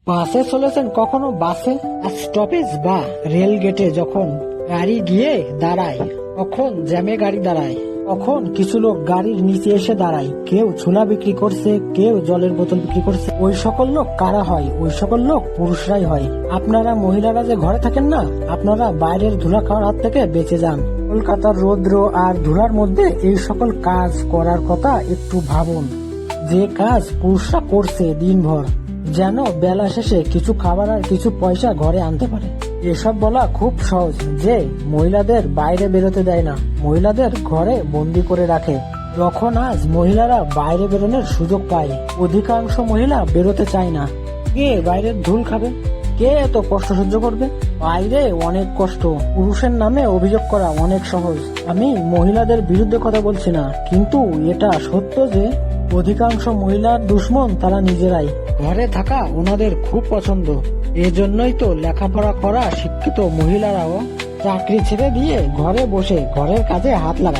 বাসে চলেছেন কখনো? বাসে স্টপেজ বা রেল গেটে যখন গাড়ি গিয়ে দাঁড়ায়, তখন জ্যামে গাড়ি দাঁড়ায়, তখন কিছু লোক গাড়ির নিচে এসে দাঁড়ায়। কেউ ছোলা বিক্রি করছে, কেউ জলের বোতল বিক্রি করছে। ওই সকল লোক কারা হয়? ওই সকল লোক পুরুষরাই হয়। আপনারা মহিলারা যে ঘরে থাকেন না, আপনারা বাইরের ধুলা খাওয়ার হাত থেকে বেঁচে যান। কলকাতার রৌদ্র আর ধুলার মধ্যে এই সকল কাজ করার কথা একটু ভাবুন। যে কাজ পুরুষরা করছে দিনভর, যেন বেলা শেষে কিছু খাবার আর কিছু পয়সা ঘরে আনতে পারে। এসব বলা খুব সহজ যে মহিলাদের বাইরে বেরোতে দেয় না, মহিলাদের ঘরে বন্দি করে রাখে। যখন আজ মহিলারা বাইরে বেরোনোর সুযোগ পায়, অধিকাংশ মহিলা বেরোতে চায় না। কে বাইরের ধুল খাবে? কে এত কষ্ট সহ্য করবে? বাইরে অনেক কষ্ট। পুরুষের নামে অভিযোগ করা অনেক সহজ। আমি মহিলাদের বিরুদ্ধে কথা বলছি না, কিন্তু এটা সত্য যে অধিকাংশ মহিলার দুশ্মন তারা নিজেরাই। ঘরে থাকা ওনাদের খুব পছন্দ। এজন্যই তো লেখাপড়া করা শিক্ষিত মহিলারাও চাকরি ছেড়ে দিয়ে ঘরে বসে ঘরের কাজে হাত লাগায়।